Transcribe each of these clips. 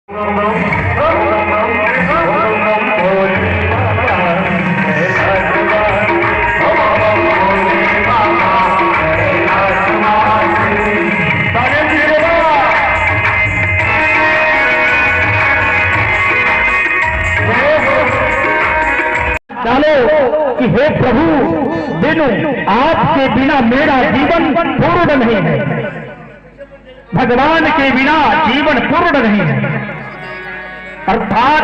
कि हे प्रभु बिनु आपके बिना मेरा जीवन पूर्ण नहीं है, भगवान के बिना जीवन पूर्ण नहीं है। अर्थात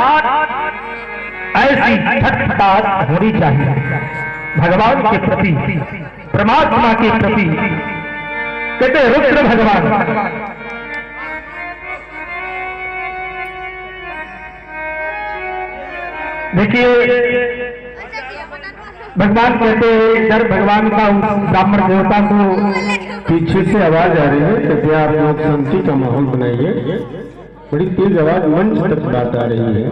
ऐसी छठपात होनी चाहिए भगवान के प्रति, परमात्मा के प्रति। कहते रुद्र भगवान देखिए, भगवान कहते हैं इधर भगवान का ब्राह्मण देवता को पीछे से आवाज आ रही है, कृपया आप लोग शांति का माहौल बनाइए। बड़ी तेज आवाज मंच तक बात आ रही है।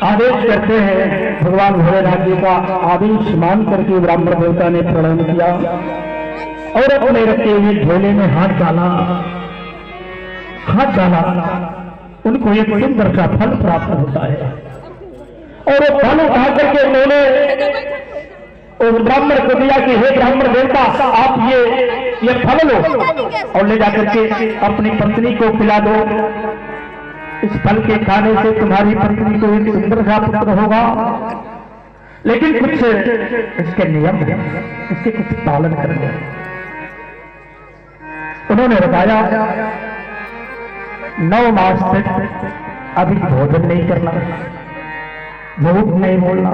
आदेश करते हैं भगवान भोलेनाथ जी का आदेश मान करके ब्राह्मण देवता ने प्रणाम किया और अपने रखे हुए झोले में हाथ डाला। उनको एक सुंदर सा फल प्राप्त होता है और वो फल उठा करके उन्होंने उस ब्राह्मण को दिया कि हे ब्राह्मण देवता, आप ये फल लो और ले जाकर के अपनी पत्नी को खिला दो। इस फल के खाने से तुम्हारी पत्नी को एक सुंदर सा पुत्र होगा, लेकिन कुछ इसके नियम है, इसके कुछ पालन करने। उन्होंने बताया 9 मास तक अभी भोजन नहीं करना, झूठ नहीं बोलना,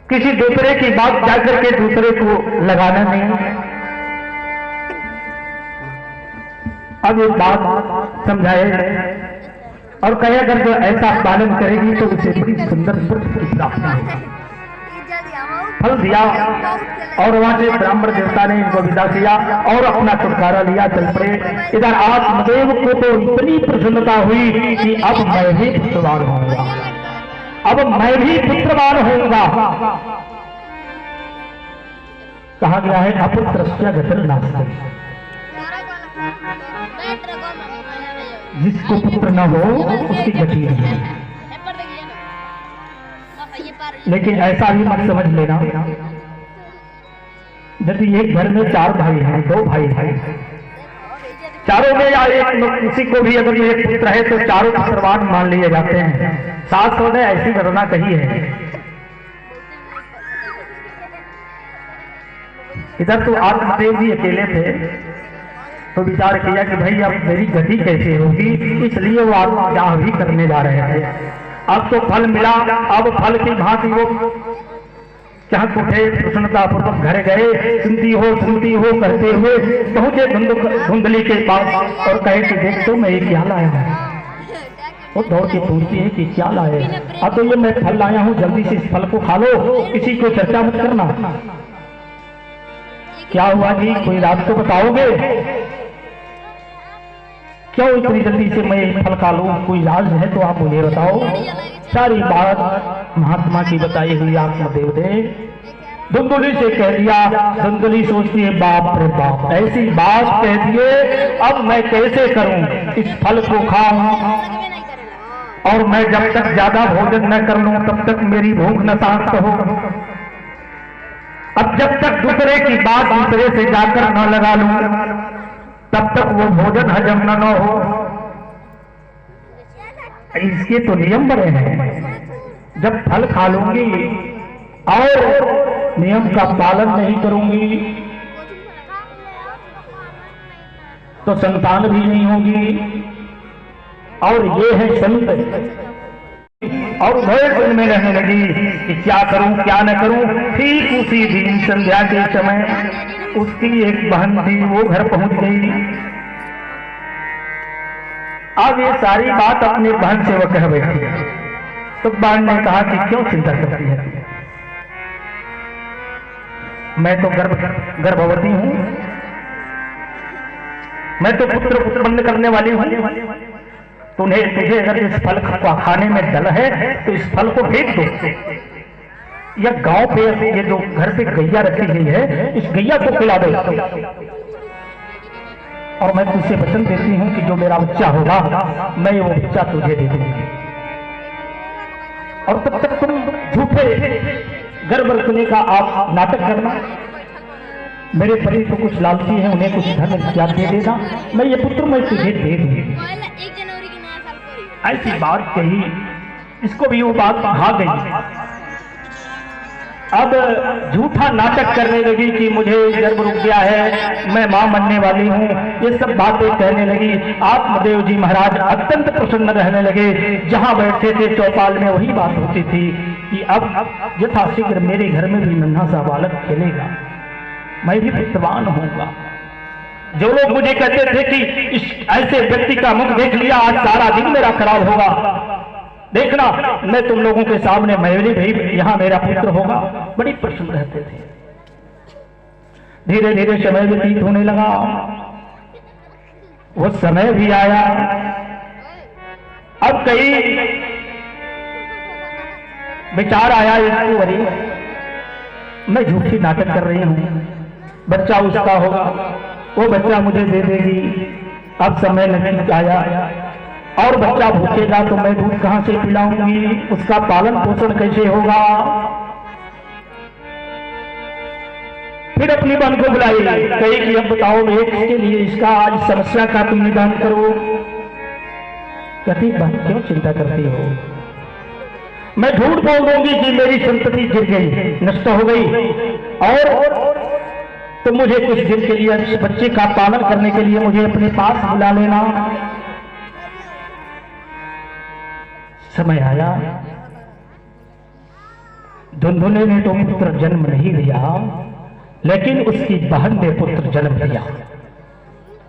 किसी दूसरे की बात जाकर के दूसरे को लगाना नहीं। अब ये बात समझाए और कहे अगर जो ऐसा पालन करेगी तो उसे बड़ी सुंदर पुत्र की प्राप्ति होगी। फल दिया और वहां से ब्राह्मण देवता ने इनको विदा किया और अपना छुटकारा लिया, चल पड़े। इधर आत्मदेव को तो इतनी प्रसन्नता हुई कि अब मैं भी पुत्रवान होऊंगा, अब मैं भी पुत्रवान होऊंगा। कहा गया है अपुत्रस्य गतिर् नास्ति, जिसको पुत्र न हो उसकी गति नहीं है। लेकिन ऐसा भी मत समझ लेना, यदि एक घर में 4 भाई हैं, 2 भाई हैं, चारों में या एक किसी को भी अगर एक पुत्र है तो चारों पुत्रवान मान लिए जाते हैं। शास्त्रों ने ऐसी गणना कही है। इधर तो आत्मदेव जी अकेले थे तो विचार किया कि भाई अब मेरी गति कैसे होगी, इसलिए वो आत्मत्याग भी करने जा रहे थे। अब तो फल मिला, अब फल की भांति वो चहक उठे, प्रसन्नता पूर्वक घर गए। सुनती हो कहते हुए पहुंचे धुंधली के पास और कहे कि देख तो मैं ये क्या लाया हूं। वो दौड़ के पूछती है कि क्या लाए। अब तो ये मैं फल लाया हूं, जल्दी से इस फल को खा लो, किसी को चर्चा मत करना। क्या हुआ जी, कोई रात को बताओगे? क्यों इतनी जल्दी से मैं फल खा लूं, कोई राज है तो आप मुझे बताओ। सारी बात महात्मा की बताई हुई आत्मदेव ने धुंधली से कह दिया। धुंधली सोचती है बाप रे बाप, ऐसी बात कह दिए, अब मैं कैसे करूं, इस फल को खाऊं और मैं जब तक ज्यादा भोजन न कर लूं तब तक मेरी भूख न शांत हो। अब जब तक दूसरे की बात दूसरे से जाकर न लगा लूं तब तक वो भोजन हजम न हो। इसके तो नियम बड़े हैं, जब फल खा लूंगी और नियम का पालन नहीं करूंगी तो संतान भी नहीं होगी। और ये है संत, और भय में रहने लगी कि क्या करूं क्या न करूं। ठीक उसी दिन संध्या के समय उसकी एक बहन थी, वो घर पहुंच गई। अब ये सारी बात अपनी बहन से वो कह बैठी। तो बहन ने कहा कि क्यों चिंता करती है, मैं तो गर्भवती हूं, मैं तो पुत्र उत्पन्न करने वाली हूं। तुझे अगर इस फल को खाने में डर है तो इस फल को फेंक दो, या गांव पे ये जो घर पे गैया रखी गई है इस गैया को खिला दो। और मैं तुझसे वचन देती हूँ कि जो मेरा बच्चा होगा मैं वो बच्चा तुझे दे दूंगी, और तब तक तुम झूठे गर्भ रखने का आप नाटक करना। मेरे पति तो कुछ लालची है, उन्हें कुछ धन क्या दे देना, मैं ये पुत्र मैं तुझे दे दूंगी। ऐसी बात कही, इसको भी वो बात भा गई। अब झूठा नाटक करने लगी कि मुझे गर्भ रुक गया है, मैं मां बनने वाली हूँ, ये सब बातें कहने लगी। आत्मदेव जी महाराज अत्यंत प्रसन्न रहने लगे। जहां बैठे थे चौपाल में वही बात होती थी कि अब यथाशीघ्र मेरे घर में भी नन्हा सा बालक खेलेगा, मैं भी पुत्रवान होऊंगा। जो लोग मुझे कहते थे कि इस ऐसे व्यक्ति का मुख देख लिया आज सारा दिन मेरा खराब होगा, देखना मैं तुम लोगों के सामने महली भी यहां मेरा पुत्र होगा, बड़ी प्रसन्न रहते थे। धीरे धीरे समय व्यतीत होने लगा, वो समय भी आया। अब कई विचार आया इसको, वरी मैं झूठी नाटक कर रही हूं, बच्चा उसका होगा, वो बच्चा मुझे दे देगी। अब समय नहीं आया और बच्चा भूखेगा तो मैं दूध कहां से पिलाऊंगी, उसका पालन पोषण कैसे होगा। फिर अपनी बहन को बुलाई, कही कि अब बताओ एक के लिए इसका आज समस्या का तुम निदान करो। कहती बहन क्यों चिंता करती हो, मैं झूठ बोल दूंगी कि मेरी संतति गिर गई, नष्ट हो गई, और तो मुझे कुछ दिन के लिए इस बच्चे का पालन करने के लिए मुझे अपने पास बुला लेना। समय आया, धुंधुले ने तो पुत्र जन्म नहीं दिया, लेकिन उसकी बहन ने पुत्र जन्म दिया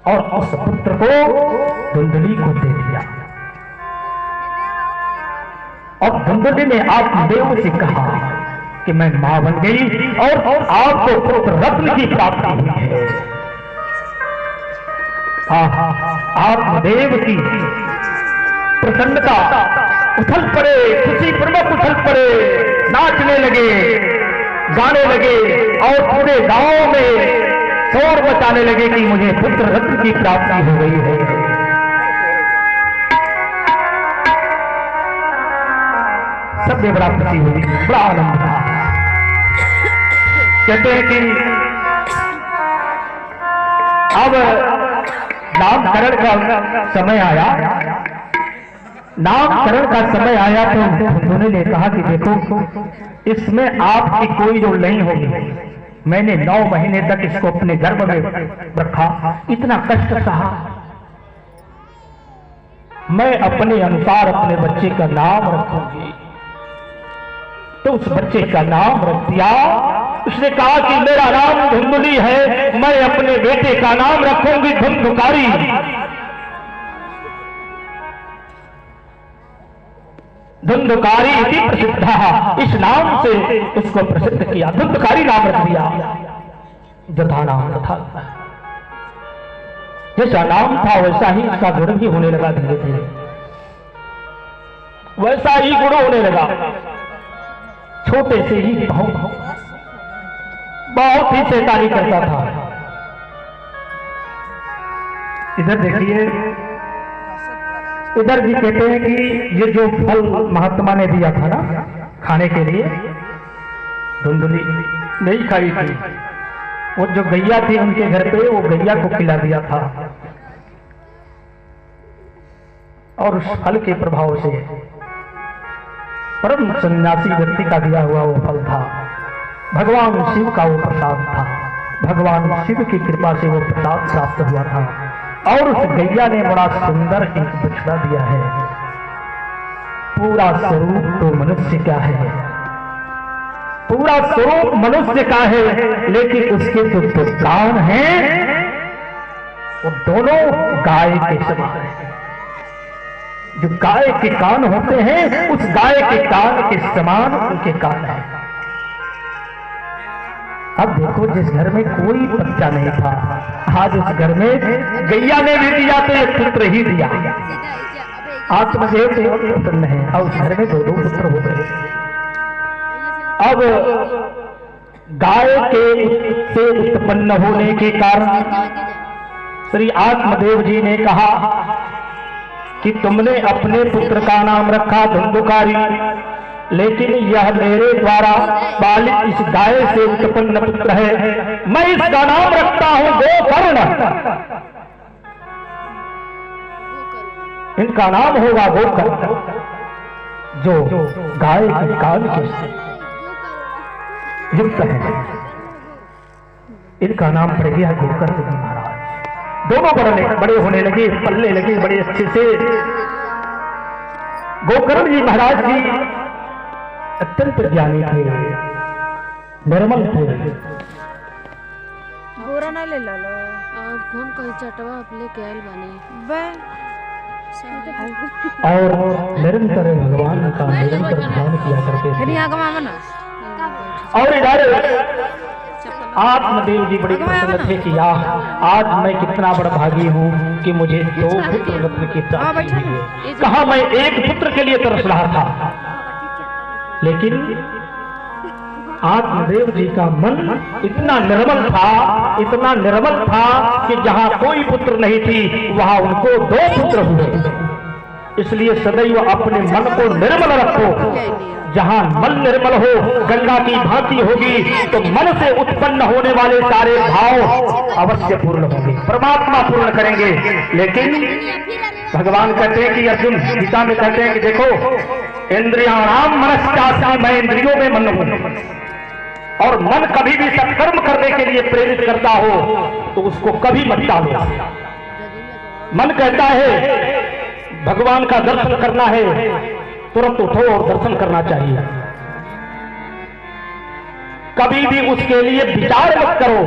और उस पुत्र को धुंधली को दे दिया। और धुंधली ने आत्मदेव से कहा कि मैं मां बन गई और आपको पुत्र रत्न की प्राप्ति हुई है। आत्मदेव की प्रसन्नता उछल पड़े, खुशी पूर्वक उछल पड़े, नाचने लगे, गाने लगे और पूरे गांव में शोर मचाने लगे कि मुझे पुत्र रत्न की प्राप्ति हो गई है। सबने बड़ा खुशी हुई, बड़ा आनंद था। कहते हैं कि अब नामकरण का समय आया, नामकरण का समय आया तो उन्होंने ने कहा कि देखो इसमें आपकी कोई रोल नहीं होगी। मैंने 9 महीने तक इसको अपने गर्भ में रखा, इतना कष्ट सहा, मैं अपने अनुसार अपने बच्चे का नाम रखूंगी। तो उस बच्चे का नाम रख दिया। उसने कहा कि मेरा नाम धुंधली है, मैं अपने बेटे का नाम रखूंगी धुंधकारी। धुंधकारी इति प्रसिद्ध, इस नाम से उसको प्रसिद्ध किया, धुंधकारी नाम रख दिया। जथा नाम था, जैसा नाम था वैसा ही इसका गुण भी होने लगा, धीरे धीरे वैसा ही गुण होने लगा। छोटे से ही बहुत ही शैतानी करता था। इधर देखिए, इधर जी कहते हैं कि ये जो फल महात्मा ने दिया था ना खाने के लिए, धुंधली नहीं खाई थी, वो जो गैया थी उनके घर पे, वो गैया को खिला दिया था। और उस फल के प्रभाव से परम सन्यासी व्यक्ति का दिया हुआ वो फल था, भगवान शिव का वो प्रसाद था, भगवान शिव की कृपा से वो प्रसाद प्राप्त हुआ था। और उस गैया ने बड़ा सुंदर एक बछड़ा दिया है। पूरा स्वरूप तो मनुष्य का है, पूरा स्वरूप मनुष्य का है, लेकिन उसके जो प्राण हैं वो दोनों गाय के समान है। जो गाय के कान होते हैं, उस गाय के कान के समान उनके कान है। अब देखो, जिस घर में कोई बच्चा नहीं था, आज उस घर में गैया ने भी दिया तो एक पुत्र ही दिया। आत्मदेव से प्रसन्न है और उस घर में 2 पुत्र हो गए। अब गाय के से उत्पन्न होने के कारण श्री आत्मदेव जी ने कहा कि तुमने अपने पुत्र का नाम रखा धुंधुकारी, लेकिन यह मेरे द्वारा पालित इस गाय से उत्पन्न पुत्र है। मैं इसका नाम रखता हूं गोकर्ण। इनका नाम होगा गोकर्ण, जो गाय के कान के युक्त है। इनका नाम पड़ गया गोकर्ण जी महाराज। दोनों बड़े होने लगे, पलने लगे बड़े अच्छे से। गोकर्ण जी महाराज जी अत्यंत ज्ञानी थे, निर्मल थे। बोरा नहीं ले लो और कौन कहीं चटवा अपने कैल बने और निरंतर भगवान का निरंतर ध्यान किया करते थे। और इधर आत्मदेव जी बड़े प्रसन्न थे कि आज मैं कितना बड़ा भागी हूँ कि मुझे 2 पुत्र रत्न की प्राप्ति हुई है। कहा मैं एक पुत्र के लिए तरस रहा था, लेकिन आत्मदेव जी का मन इतना निर्मल था, इतना निर्मल था कि जहाँ कोई पुत्र नहीं थी वहाँ उनको 2 पुत्र हुए। इसलिए सदैव अपने मन को निर्मल रखो। जहाँ मन निर्मल हो, गंगा की भांति होगी, तो मन से उत्पन्न होने वाले सारे भाव अवश्य पूर्ण होंगे, परमात्मा पूर्ण करेंगे। लेकिन भगवान कहते हैं कि अर्जुन गीता में कहते हैं कि देखो इंद्रियाणाम मनश्चास्मि, मैं इंद्रियों में मन हूं। और मन कभी भी सत्कर्म करने के लिए प्रेरित करता हो तो उसको कभी मत टालो। मन कहता है भगवान का दर्शन करना है, तुरंत उठो और दर्शन करना चाहिए। कभी भी उसके लिए विचार मत करो।